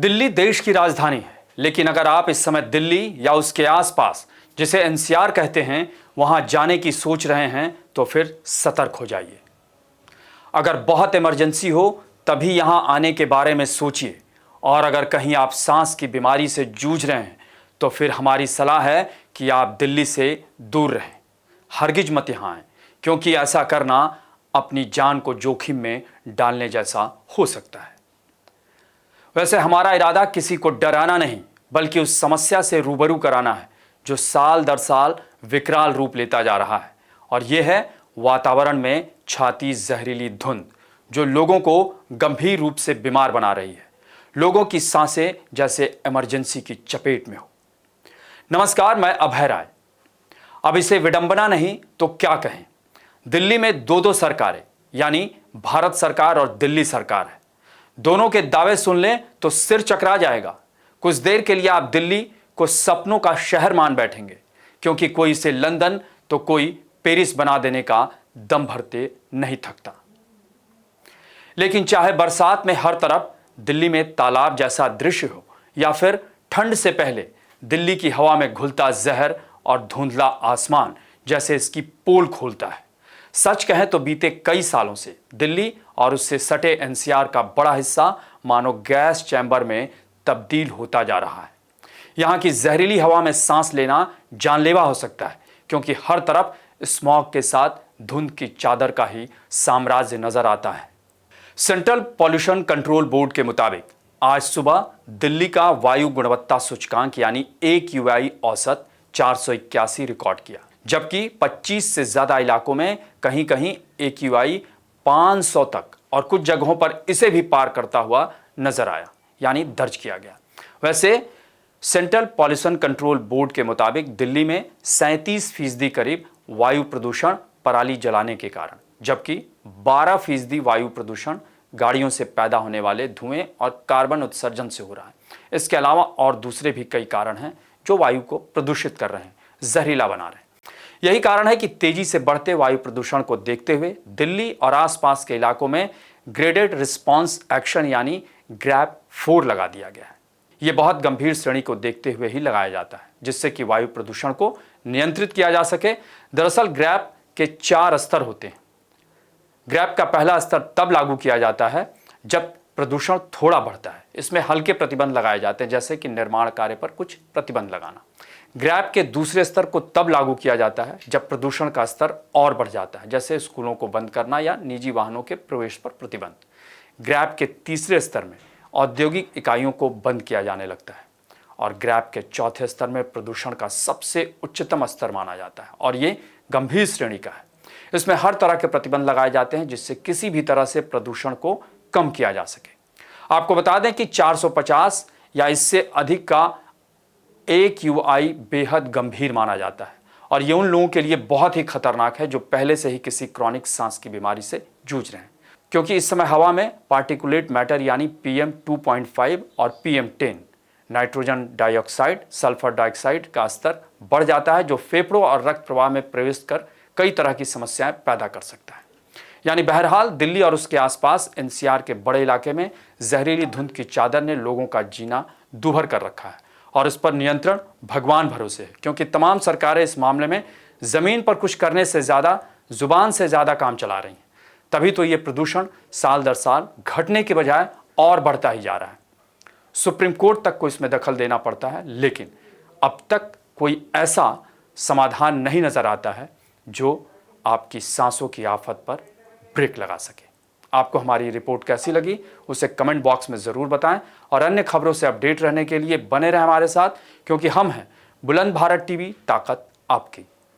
दिल्ली देश की राजधानी है, लेकिन अगर आप इस समय दिल्ली या उसके आसपास, जिसे एनसीआर कहते हैं, वहां जाने की सोच रहे हैं तो फिर सतर्क हो जाइए। अगर बहुत इमरजेंसी हो तभी यहां आने के बारे में सोचिए, और अगर कहीं आप सांस की बीमारी से जूझ रहे हैं तो फिर हमारी सलाह है कि आप दिल्ली से दूर रहें। हरगिज मत यहां आएं, क्योंकि ऐसा करना अपनी जान को जोखिम में डालने जैसा हो सकता है। वैसे हमारा इरादा किसी को डराना नहीं, बल्कि उस समस्या से रूबरू कराना है जो साल दर साल विकराल रूप लेता जा रहा है, और यह है वातावरण में छाती जहरीली धुंध, जो लोगों को गंभीर रूप से बीमार बना रही है। लोगों की सांसें जैसे इमरजेंसी की चपेट में हो। नमस्कार, मैं अभय राय। अब इसे विडंबना नहीं तो क्या कहें, दिल्ली में दो सरकारें, यानी भारत सरकार और दिल्ली सरकार है। दोनों के दावे सुन लें तो सिर चकरा जाएगा। कुछ देर के लिए आप दिल्ली को सपनों का शहर मान बैठेंगे, क्योंकि कोई इसे लंदन तो कोई पेरिस बना देने का दम भरते नहीं थकता। लेकिन चाहे बरसात में हर तरफ दिल्ली में तालाब जैसा दृश्य हो, या फिर ठंड से पहले दिल्ली की हवा में घुलता जहर और धुंधला आसमान जैसे इसकी पोल खोलता है, सच कहें तो बीते कई सालों से दिल्ली और उससे सटे एनसीआर का बड़ा हिस्सा मानो गैस चैम्बर में तब्दील होता जा रहा है। यहाँ की जहरीली हवा में सांस लेना जानलेवा हो सकता है, क्योंकि हर तरफ स्मॉग के साथ धुंध की चादर का ही साम्राज्य नजर आता है। सेंट्रल पॉल्यूशन कंट्रोल बोर्ड के मुताबिक आज सुबह दिल्ली का वायु गुणवत्ता सूचकांक यानी AQI औसत 481 रिकॉर्ड किया, जबकि 25 से ज्यादा इलाकों में कहीं कहीं AQI 500 तक और कुछ जगहों पर इसे भी पार करता हुआ नजर आया, यानी दर्ज किया गया। वैसे सेंट्रल पॉल्यूशन कंट्रोल बोर्ड के मुताबिक दिल्ली में 37% करीब वायु प्रदूषण पराली जलाने के कारण, जबकि 12% वायु प्रदूषण गाड़ियों से पैदा होने वाले धुएं और कार्बन उत्सर्जन से हो रहा है। इसके अलावा और दूसरे भी कई कारण हैं जो वायु को प्रदूषित कर रहे हैं, जहरीला बना रहे हैं। यही कारण है कि तेजी से बढ़ते वायु प्रदूषण को देखते हुए दिल्ली और आसपास के इलाकों में ग्रेडेड रिस्पांस एक्शन यानी ग्रैप 4 लगा दिया गया है। यह बहुत गंभीर श्रेणी को देखते हुए ही लगाया जाता है, जिससे कि वायु प्रदूषण को नियंत्रित किया जा सके। दरअसल ग्रैप के 4 स्तर होते हैं। ग्रैप का पहला स्तर तब लागू किया जाता है जब प्रदूषण थोड़ा बढ़ता है। इसमें हल्के प्रतिबंध लगाए जाते हैं, जैसे कि निर्माण कार्य पर कुछ प्रतिबंध लगाना। ग्रैप के दूसरे स्तर को तब लागू किया जाता है जब प्रदूषण का स्तर और बढ़ जाता है, जैसे स्कूलों को बंद करना या निजी वाहनों के प्रवेश पर प्रतिबंध। ग्रैप के तीसरे स्तर में औद्योगिक इकाइयों को बंद किया जाने लगता है, और ग्रैप के चौथे स्तर में प्रदूषण का सबसे उच्चतम स्तर माना जाता है, और ये गंभीर श्रेणी का है। इसमें हर तरह के प्रतिबंध लगाए जाते हैं जिससे किसी भी तरह से प्रदूषण को कम किया जा सके। आपको बता दें कि 450 या इससे अधिक का AQI बेहद गंभीर माना जाता है, और ये उन लोगों के लिए बहुत ही खतरनाक है जो पहले से ही किसी क्रॉनिक सांस की बीमारी से जूझ रहे हैं, क्योंकि इस समय हवा में पार्टिकुलेट मैटर यानी PM 2.5 और PM 10 nitrogen dioxide, sulphur dioxide का स्तर बढ़ जाता है, जो फेफड़ों और रक्त प्रवाह में प्रवेश कर कई तरह की समस्याएं पैदा कर सकता है। यानी बहरहाल दिल्ली और उसके आसपास एनसीआर के बड़े इलाके में जहरीली धुंध की चादर ने लोगों का जीना दूभर कर रखा है, और इस पर नियंत्रण भगवान भरोसे है, क्योंकि तमाम सरकारें इस मामले में जमीन पर कुछ करने से ज्यादा जुबान से ज्यादा काम चला रही हैं। तभी तो ये प्रदूषण साल दर साल घटने के बजाय और बढ़ता ही जा रहा है। सुप्रीम कोर्ट तक को इसमें दखल देना पड़ता है, लेकिन अब तक कोई ऐसा समाधान नहीं नजर आता है जो आपकी सांसों की आफत पर ब्रेक लगा सके। आपको हमारी रिपोर्ट कैसी लगी उसे कमेंट बॉक्स में ज़रूर बताएं, और अन्य खबरों से अपडेट रहने के लिए बने रहें हमारे साथ, क्योंकि हम हैं बुलंद भारत टीवी, ताकत आपकी।